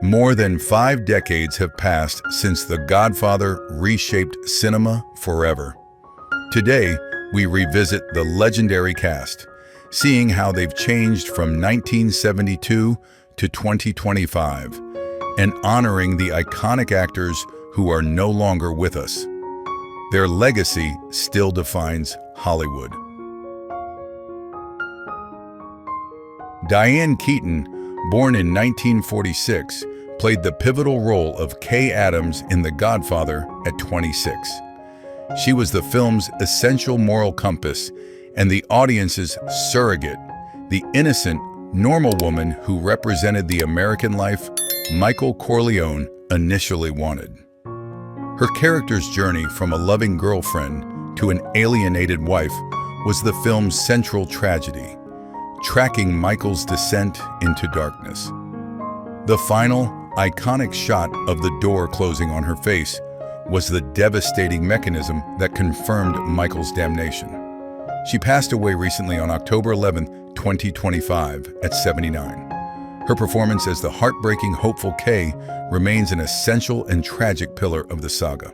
More than 5 decades have passed since The Godfather reshaped cinema forever. Today, we revisit the legendary cast, seeing how they've changed from 1972 to 2025, and honoring the iconic actors who are no longer with us. Their legacy still defines Hollywood. Diane Keaton, born in 1946, played the pivotal role of Kay Adams in The Godfather at 26. She was the film's essential moral compass and the audience's surrogate, the innocent, normal woman who represented the American life Michael Corleone initially wanted. Her character's journey from a loving girlfriend to an alienated wife was the film's central tragedy, tracking Michael's descent into darkness. The final, iconic shot of the door closing on her face was the devastating mechanism that confirmed Michael's damnation. She passed away recently on October 11, 2025, at 79. Her performance as the heartbreaking, hopeful Kay remains an essential and tragic pillar of the saga.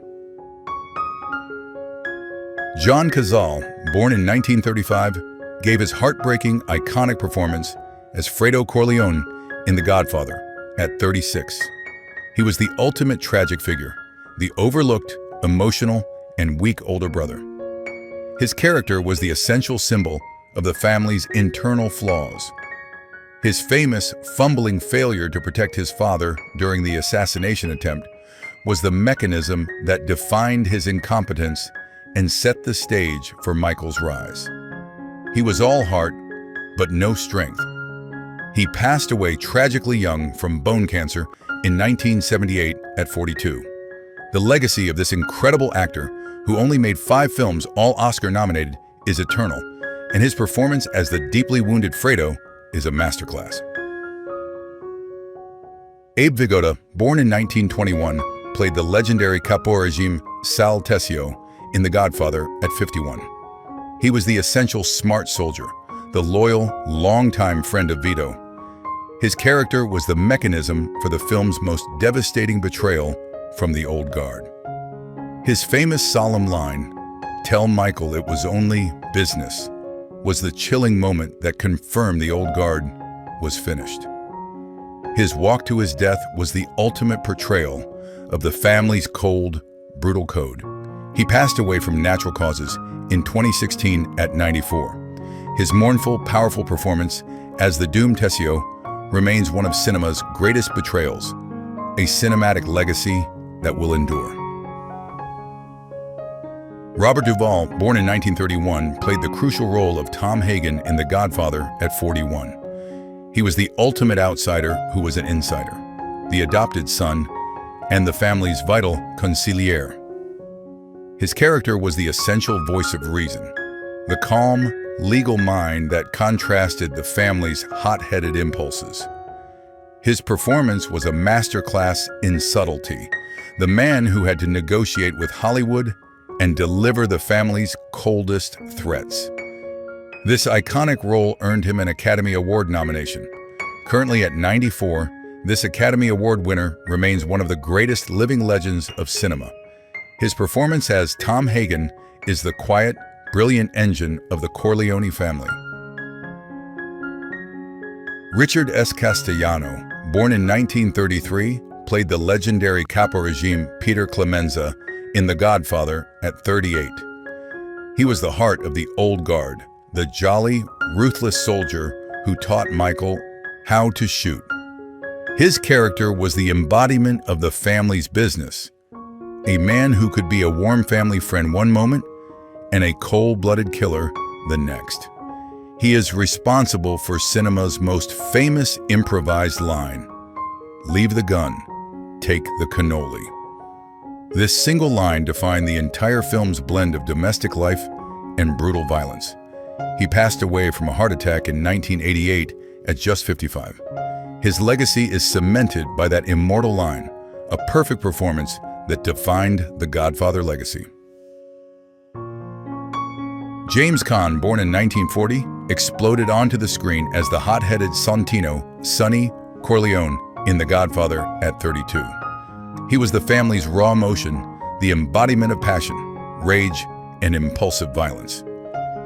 John Cazale, born in 1935, gave his heartbreaking, iconic performance as Fredo Corleone in The Godfather at 36. He was the ultimate tragic figure, the overlooked, emotional, and weak older brother. His character was the essential symbol of the family's internal flaws. His famous fumbling failure to protect his father during the assassination attempt was the mechanism that defined his incompetence and set the stage for Michael's rise. He was all heart, but no strength. He passed away tragically young from bone cancer in 1978 at 42. The legacy of this incredible actor, who only made 5 films, all Oscar-nominated, is eternal, and his performance as the deeply wounded Fredo is a masterclass. Abe Vigoda, born in 1921, played the legendary capo regime Sal Tessio in The Godfather at 51. He was the essential smart soldier, the loyal, longtime friend of Vito. His character was the mechanism for the film's most devastating betrayal from the old guard. His famous solemn line, "Tell Michael it was only business," was the chilling moment that confirmed the old guard was finished. His walk to his death was the ultimate portrayal of the family's cold, brutal code. He passed away from natural causes in 2016 at 94. His mournful, powerful performance as the doomed Tessio remains one of cinema's greatest betrayals, a cinematic legacy that will endure. Robert Duvall, born in 1931, played the crucial role of Tom Hagen in The Godfather at 41. He was the ultimate outsider who was an insider, the adopted son, and the family's vital consigliere. His character was the essential voice of reason, the calm, legal mind that contrasted the family's hot-headed impulses. His performance was a masterclass in subtlety, the man who had to negotiate with Hollywood and deliver the family's coldest threats. This iconic role earned him an Academy Award nomination. Currently at 94, this Academy Award winner remains one of the greatest living legends of cinema. His performance as Tom Hagen is the quiet, brilliant engine of the Corleone family. Richard S. Castellano, born in 1933, played the legendary capo regime Peter Clemenza in The Godfather at 38. He was the heart of the old guard, the jolly, ruthless soldier who taught Michael how to shoot. His character was the embodiment of the family's business, a man who could be a warm family friend one moment and a cold-blooded killer the next. He is responsible for cinema's most famous improvised line, "Leave the gun, take the cannoli." This single line defined the entire film's blend of domestic life and brutal violence. He passed away from a heart attack in 1988 at just 55. His legacy is cemented by that immortal line, a perfect performance that defined the Godfather legacy. James Caan, born in 1940, exploded onto the screen as the hot-headed Santino, Sonny Corleone, in The Godfather at 32. He was the family's raw emotion, the embodiment of passion, rage, and impulsive violence.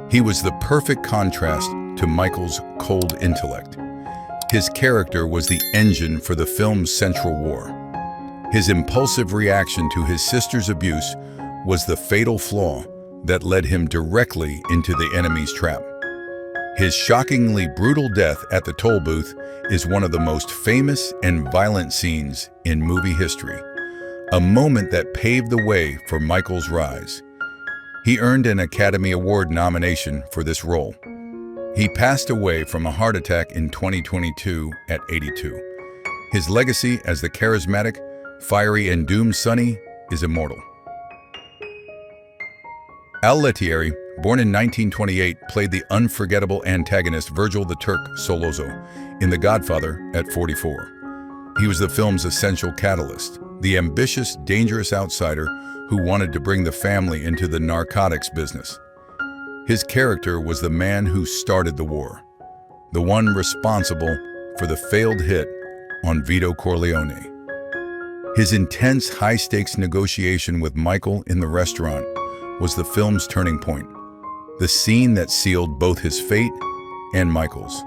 He was the perfect contrast to Michael's cold intellect. His character was the engine for the film's central war. His impulsive reaction to his sister's abuse was the fatal flaw that led him directly into the enemy's trap. His shockingly brutal death at the toll booth is one of the most famous and violent scenes in movie history, a moment that paved the way for Michael's rise. He earned an Academy Award nomination for this role. He passed away from a heart attack in 2022 at 82. His legacy as the charismatic, fiery, and doomed Sonny is immortal. Al Lettieri, born in 1928, played the unforgettable antagonist Virgil the Turk Sollozzo in The Godfather at 44. He was the film's essential catalyst, the ambitious, dangerous outsider who wanted to bring the family into the narcotics business. His character was the man who started the war, the one responsible for the failed hit on Vito Corleone. His intense, high-stakes negotiation with Michael in the restaurant was the film's turning point, the scene that sealed both his fate and Michael's.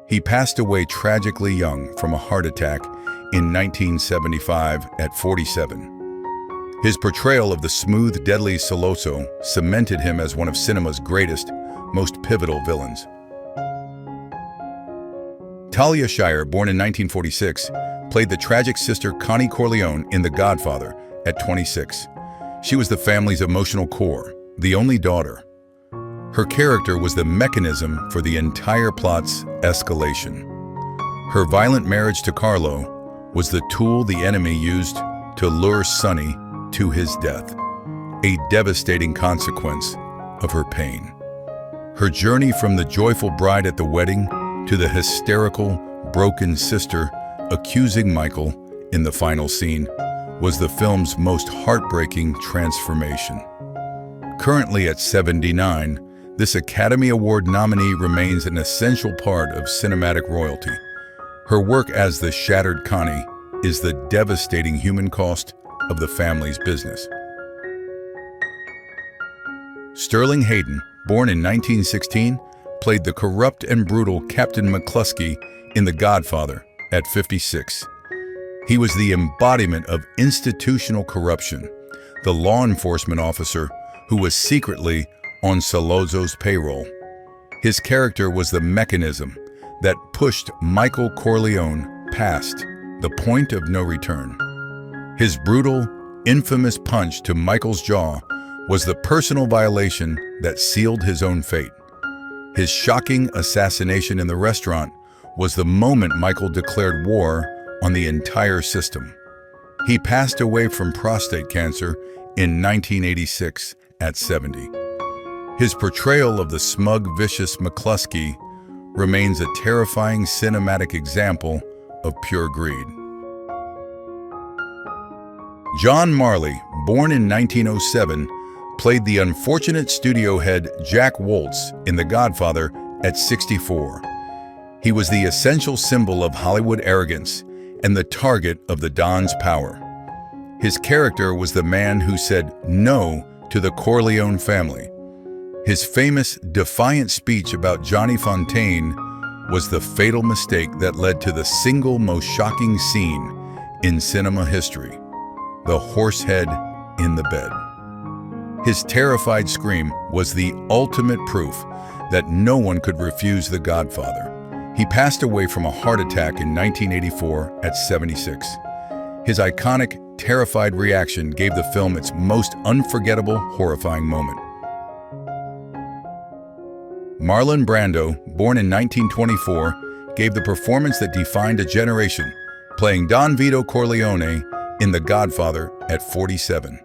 He passed away tragically young from a heart attack in 1975 at 47. His portrayal of the smooth, deadly Sollozzo cemented him as one of cinema's greatest, most pivotal villains. Talia Shire, born in 1946, played the tragic sister Connie Corleone in The Godfather at 26. She was the family's emotional core, the only daughter. Her character was the mechanism for the entire plot's escalation. Her violent marriage to Carlo was the tool the enemy used to lure Sonny to his death, a devastating consequence of her pain. Her journey from the joyful bride at the wedding to the hysterical, broken sister accusing Michael in the final scene was the film's most heartbreaking transformation. Currently at 79, this Academy Award nominee remains an essential part of cinematic royalty. Her work as the shattered Connie is the devastating human cost of the family's business. Sterling Hayden, born in 1916, played the corrupt and brutal Captain McCluskey in The Godfather at 56. He was the embodiment of institutional corruption, the law enforcement officer who was secretly on Sollozzo's payroll. His character was the mechanism that pushed Michael Corleone past the point of no return. His brutal, infamous punch to Michael's jaw was the personal violation that sealed his own fate. His shocking assassination in the restaurant was the moment Michael declared war on the entire system. He passed away from prostate cancer in 1986 at 70. His portrayal of the smug, vicious McCluskey remains a terrifying cinematic example of pure greed. John Marley, born in 1907, played the unfortunate studio head Jack Woltz in The Godfather at 64. He was the essential symbol of Hollywood arrogance and the target of the Don's power. His character was the man who said no to the Corleone family. His famous, defiant speech about Johnny Fontaine was the fatal mistake that led to the single most shocking scene in cinema history, the horse head in the bed. His terrified scream was the ultimate proof that no one could refuse The Godfather. He passed away from a heart attack in 1984 at 76. His iconic, terrified reaction gave the film its most unforgettable, horrifying moment. Marlon Brando, born in 1924, gave the performance that defined a generation, playing Don Vito Corleone in The Godfather at 47.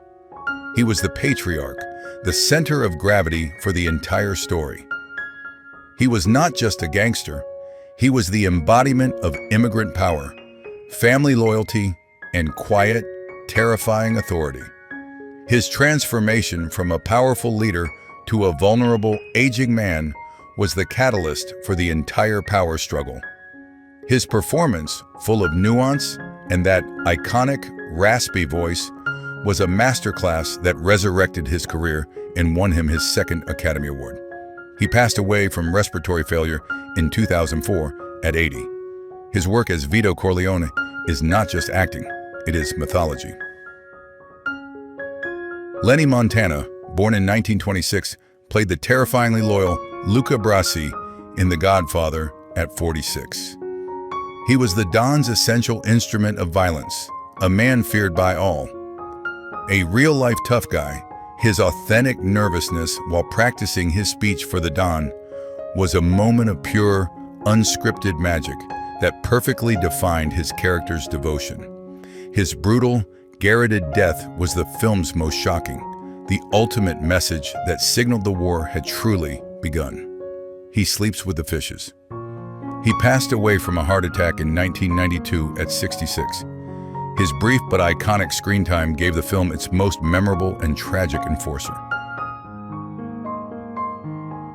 He was the patriarch, the center of gravity for the entire story. He was not just a gangster, he was the embodiment of immigrant power, family loyalty, and quiet, terrifying authority. His transformation from a powerful leader to a vulnerable, aging man was the catalyst for the entire power struggle. His performance, full of nuance and that iconic, raspy voice, was a masterclass that resurrected his career and won him his second Academy Award. He passed away from respiratory failure in 2004 at 80. His work as Vito Corleone is not just acting, it is mythology. Lenny Montana, born in 1926, played the terrifyingly loyal Luca Brasi in The Godfather at 46. He was the Don's essential instrument of violence, a man feared by all. A real-life tough guy, his authentic nervousness while practicing his speech for the Don was a moment of pure, unscripted magic that perfectly defined his character's devotion. His brutal, garroted death was the film's most shocking, the ultimate message that signaled the war had truly begun. He sleeps with the fishes. He passed away from a heart attack in 1992 at 66. His brief but iconic screen time gave the film its most memorable and tragic enforcer.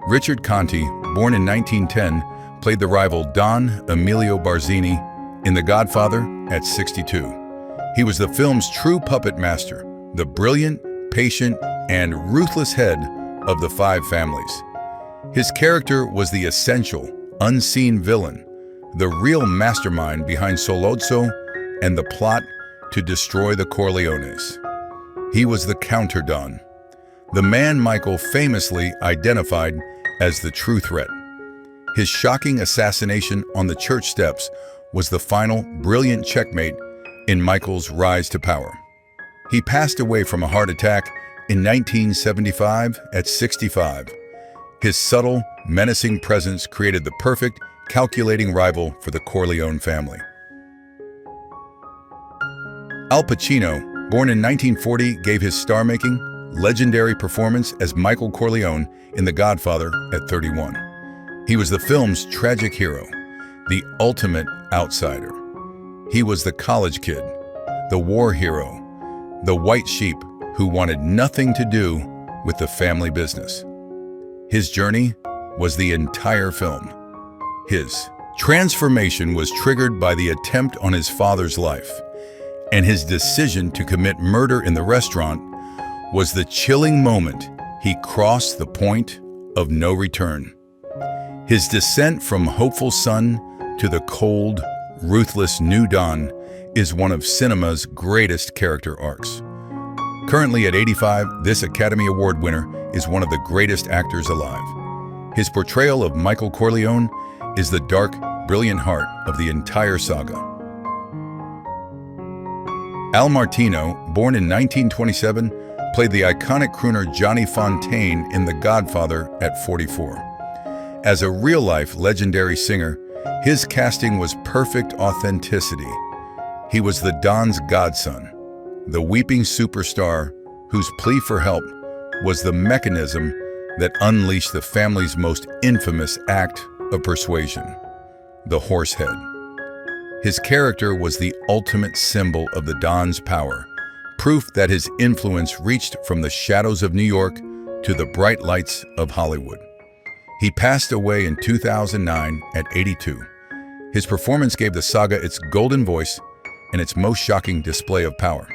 Richard Conte, born in 1910, played the rival Don Emilio Barzini in The Godfather at 62. He was the film's true puppet master, the brilliant, patient, and ruthless head of the five families. His character was the essential, unseen villain, the real mastermind behind Sollozzo and the plot to destroy the Corleones. He was the counter-Don, the man Michael famously identified as the true threat. His shocking assassination on the church steps was the final, brilliant checkmate in Michael's rise to power. He passed away from a heart attack in 1975 at 65. His subtle, menacing presence created the perfect, calculating rival for the Corleone family. Al Pacino, born in 1940, gave his star-making, legendary performance as Michael Corleone in The Godfather at 31. He was the film's tragic hero, the ultimate outsider. He was the college kid, the war hero, the white sheep who wanted nothing to do with the family business. His journey was the entire film. His transformation was triggered by the attempt on his father's life, and his decision to commit murder in the restaurant was the chilling moment he crossed the point of no return. His descent from hopeful son to the cold, ruthless new Don is one of cinema's greatest character arcs. Currently at 85, this Academy Award winner is one of the greatest actors alive. His portrayal of Michael Corleone is the dark, brilliant heart of the entire saga. Al Martino, born in 1927, played the iconic crooner Johnny Fontaine in The Godfather at 44. As a real-life legendary singer, his casting was perfect authenticity. He was the Don's godson, the weeping superstar whose plea for help was the mechanism that unleashed the family's most infamous act of persuasion, the horse head. His character was the ultimate symbol of the Don's power, proof that his influence reached from the shadows of New York to the bright lights of Hollywood. He passed away in 2009 at 82. His performance gave the saga its golden voice and its most shocking display of power.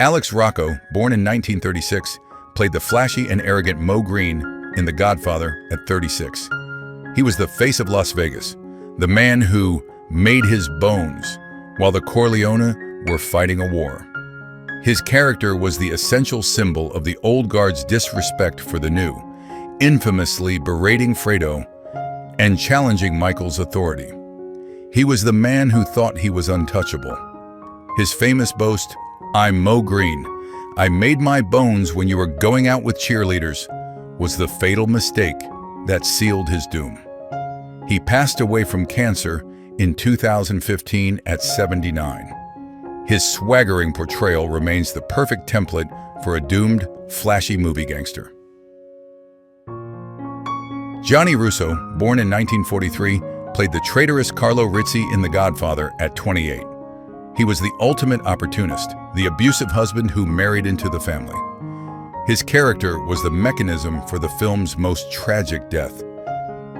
Alex Rocco, born in 1936, played the flashy and arrogant Mo Green in The Godfather at 36. He was the face of Las Vegas, the man who made his bones while the Corleone were fighting a war. His character was the essential symbol of the old guard's disrespect for the new, infamously berating Fredo and challenging Michael's authority. He was the man who thought he was untouchable. His famous boast, "I'm Mo Green. I made my bones when you were going out with cheerleaders," was the fatal mistake that sealed his doom. He passed away from cancer in 2015 at 79. His swaggering portrayal remains the perfect template for a doomed, flashy movie gangster. Johnny Russo, born in 1943, played the traitorous Carlo Rizzi in The Godfather at 28. He was the ultimate opportunist, the abusive husband who married into the family. His character was the mechanism for the film's most tragic death.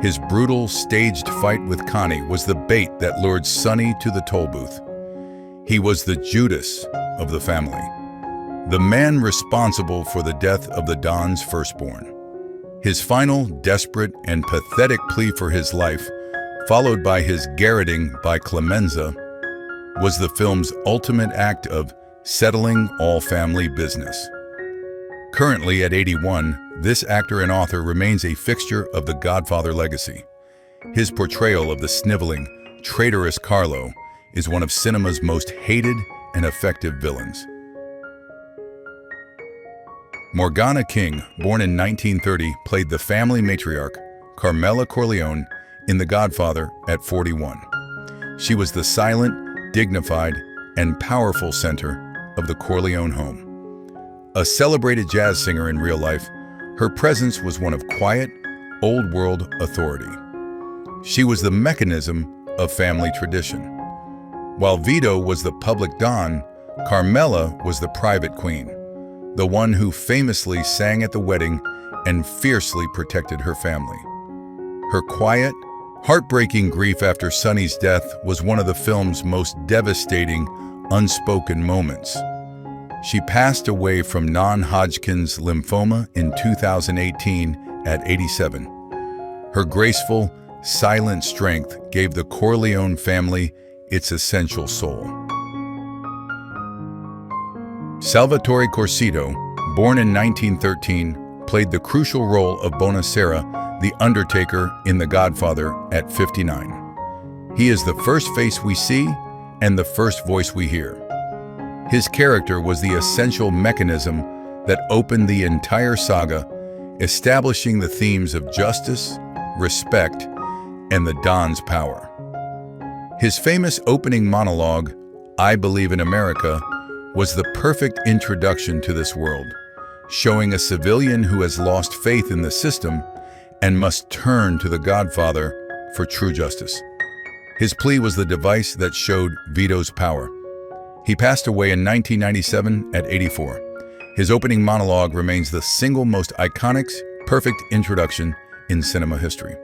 His brutal, staged fight with Connie was the bait that lured Sonny to the toll booth. He was the Judas of the family, the man responsible for the death of the Don's firstborn. His final, desperate, and pathetic plea for his life, followed by his garroting by Clemenza, was the film's ultimate act of settling all family business. Currently at 81, this actor and author remains a fixture of the Godfather legacy. His portrayal of the sniveling, traitorous Carlo is one of cinema's most hated and effective villains. Morgana King, born in 1930, played the family matriarch, Carmela Corleone, in The Godfather at 41. She was the silent, dignified, and powerful center of the Corleone home. A celebrated jazz singer in real life, her presence was one of quiet, old-world authority. She was the mechanism of family tradition. While Vito was the public don, Carmela was the private queen, the one who famously sang at the wedding and fiercely protected her family. Her quiet, heartbreaking grief after Sonny's death was one of the film's most devastating, unspoken moments. She passed away from non-Hodgkin's lymphoma in 2018 at 87. Her graceful, silent strength gave the Corleone family its essential soul. Salvatore Corsito, born in 1913, played the crucial role of Bonacera, the Undertaker, in The Godfather at 59. He is the first face we see and the first voice we hear. His character was the essential mechanism that opened the entire saga, establishing the themes of justice, respect, and the Don's power. His famous opening monologue, "I Believe in America," was the perfect introduction to this world, showing a civilian who has lost faith in the system and must turn to the Godfather for true justice. His plea was the device that showed Vito's power. He passed away in 1997 at 84. His opening monologue remains the single most iconic, perfect introduction in cinema history.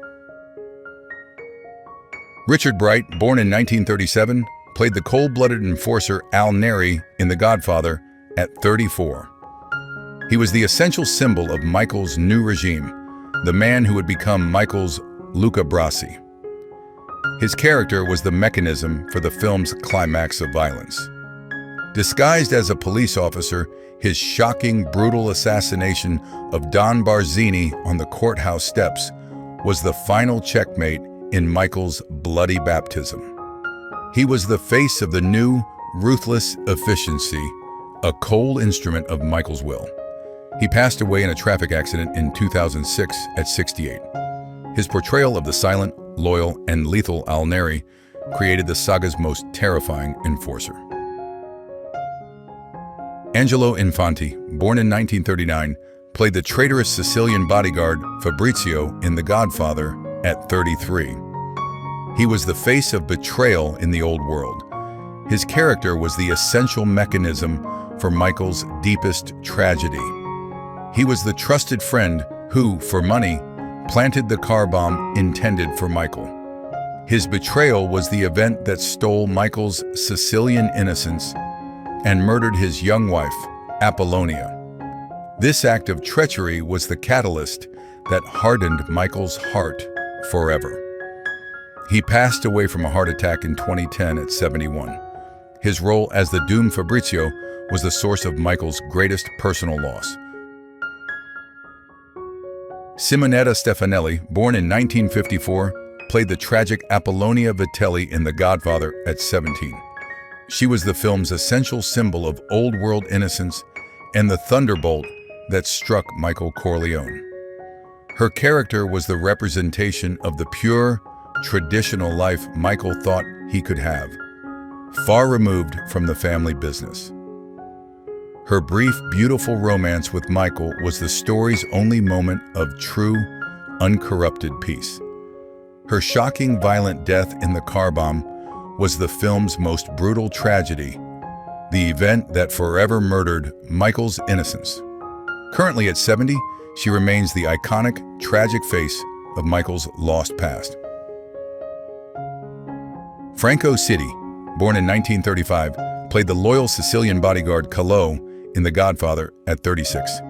Richard Bright, born in 1937, played the cold-blooded enforcer Al Neri in The Godfather at 34. He was the essential symbol of Michael's new regime, the man who would become Michael's Luca Brasi. His character was the mechanism for the film's climax of violence. Disguised as a police officer, his shocking, brutal assassination of Don Barzini on the courthouse steps was the final checkmate in Michael's bloody baptism. He was the face of the new, ruthless efficiency, a cold instrument of Michael's will. He passed away in a traffic accident in 2006 at 68. His portrayal of the silent, loyal, and lethal Al Neri created the saga's most terrifying enforcer. Angelo Infanti, born in 1939, played the traitorous Sicilian bodyguard Fabrizio in The Godfather at 33. He was the face of betrayal in the old world. His character was the essential mechanism for Michael's deepest tragedy. He was the trusted friend who, for money, planted the car bomb intended for Michael. His betrayal was the event that stole Michael's Sicilian innocence and murdered his young wife, Apollonia. This act of treachery was the catalyst that hardened Michael's heart forever. He passed away from a heart attack in 2010 at 71. His role as the doomed Fabrizio was the source of Michael's greatest personal loss. Simonetta Stefanelli, born in 1954, played the tragic Apollonia Vitelli in The Godfather at 17. She was the film's essential symbol of old-world innocence and the thunderbolt that struck Michael Corleone. Her character was the representation of the pure, traditional life Michael thought he could have, far removed from the family business. Her brief, beautiful romance with Michael was the story's only moment of true, uncorrupted peace. Her shocking, violent death in the car bomb was the film's most brutal tragedy, the event that forever murdered Michael's innocence. Currently at 70, she remains the iconic, tragic face of Michael's lost past. Franco Sitti, born in 1935, played the loyal Sicilian bodyguard Calò in The Godfather at 36.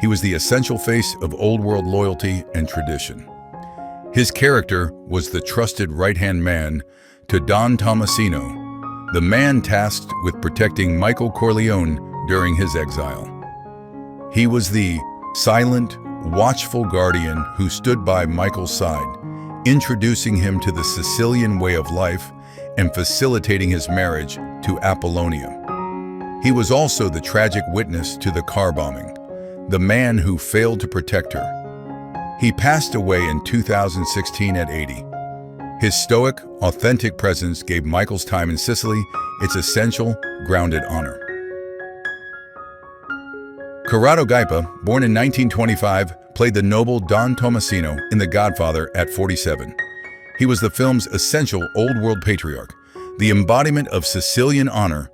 He was the essential face of old-world loyalty and tradition. His character was the trusted right-hand man to Don Tomasino, the man tasked with protecting Michael Corleone during his exile. He was the silent, watchful guardian who stood by Michael's side, introducing him to the Sicilian way of life and facilitating his marriage to Apollonia. He was also the tragic witness to the car bombing, the man who failed to protect her. He passed away in 2016 at 80. His stoic, authentic presence gave Michael's time in Sicily its essential, grounded honor. Corrado Gaipa, born in 1925, played the noble Don Tomasino in The Godfather at 47. He was the film's essential old-world patriarch, the embodiment of Sicilian honor,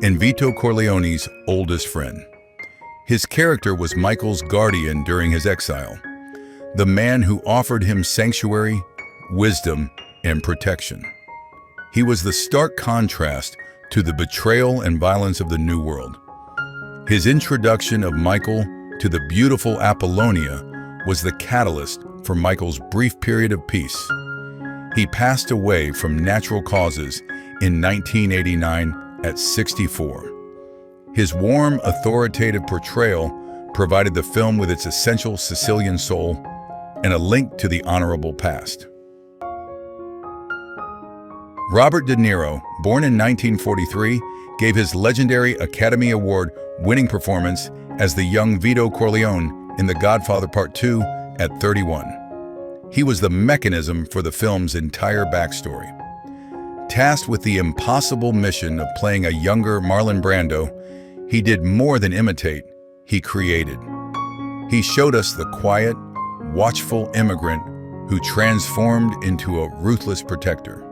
and Vito Corleone's oldest friend. His character was Michael's guardian during his exile, the man who offered him sanctuary, wisdom, and protection. He was the stark contrast to the betrayal and violence of the New World. His introduction of Michael to the beautiful Apollonia was the catalyst for Michael's brief period of peace. He passed away from natural causes in 1989 at 64. His warm, authoritative portrayal provided the film with its essential Sicilian soul and a link to the honorable past. Robert De Niro, born in 1943, gave his legendary Academy Award-winning performance as the young Vito Corleone in The Godfather Part 2 at 31. He was the mechanism for the film's entire backstory. Tasked with the impossible mission of playing a younger Marlon Brando, he did more than imitate, he created. He showed us the quiet, watchful immigrant who transformed into a ruthless protector.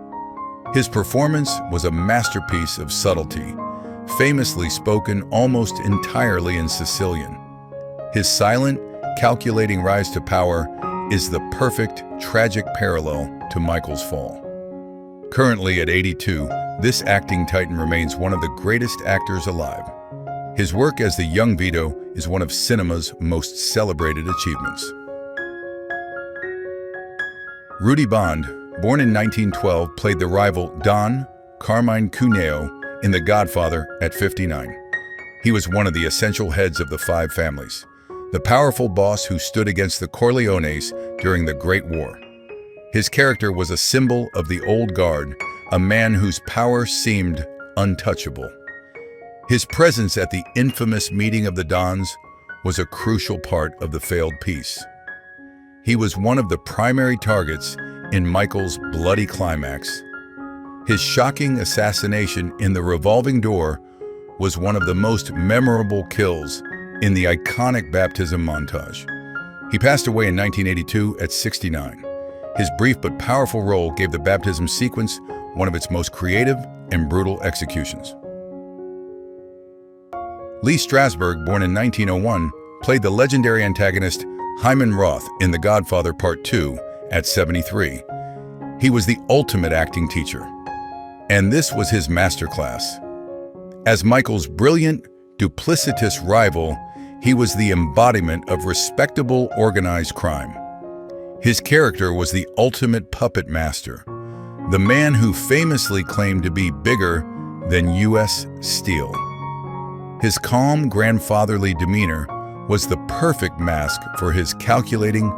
His performance was a masterpiece of subtlety, famously spoken almost entirely in Sicilian. His silent, calculating rise to power is the perfect, tragic parallel to Michael's fall. Currently at 82, this acting titan remains one of the greatest actors alive. His work as the young Vito is one of cinema's most celebrated achievements. Rudy Bond, born in 1912, played the rival Don Carmine Cuneo in The Godfather at 59. He was one of the essential heads of the five families, the powerful boss who stood against the Corleones during the Great War. His character was a symbol of the old guard, a man whose power seemed untouchable. His presence at the infamous meeting of the Dons was a crucial part of the failed peace. He was one of the primary targets in Michael's bloody climax. His shocking assassination in the revolving door was one of the most memorable kills in the iconic baptism montage. He passed away in 1982 at 69. His brief but powerful role gave the baptism sequence one of its most creative and brutal executions. Lee Strasberg, born in 1901, played the legendary antagonist Hyman Roth in The Godfather Part 2 at 73. He was the ultimate acting teacher, and this was his masterclass. As Michael's brilliant, duplicitous rival, he was the embodiment of respectable, organized crime. His character was the ultimate puppet master, the man who famously claimed to be bigger than U.S. Steel. His calm, grandfatherly demeanor was the perfect mask for his calculating,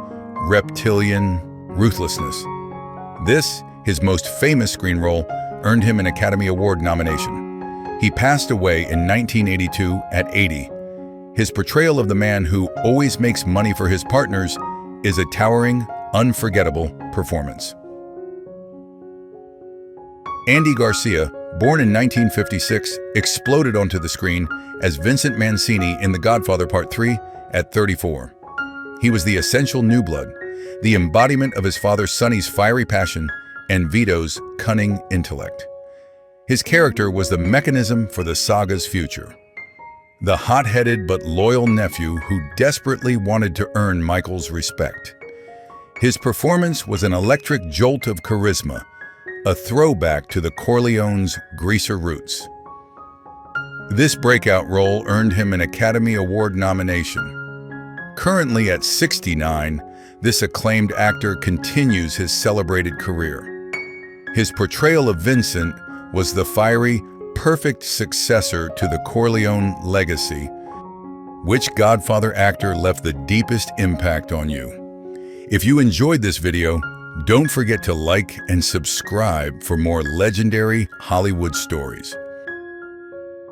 reptilian ruthlessness. This, his most famous screen role, earned him an Academy Award nomination. He passed away in 1982 at 80. His portrayal of the man who always makes money for his partners is a towering, unforgettable performance. Andy Garcia, born in 1956, exploded onto the screen as Vincent Mancini in The Godfather Part 3 at 34. He was the essential new blood, the embodiment of his father Sonny's fiery passion and Vito's cunning intellect. His character was the mechanism for the saga's future, the hot-headed but loyal nephew who desperately wanted to earn Michael's respect. His performance was an electric jolt of charisma, a throwback to the Corleone's greaser roots. This breakout role earned him an Academy Award nomination. Currently at 69, this acclaimed actor continues his celebrated career. His portrayal of Vincent was the fiery, perfect successor to the Corleone legacy. Which Godfather actor left the deepest impact on you? If you enjoyed this video, don't forget to like and subscribe for more legendary Hollywood stories.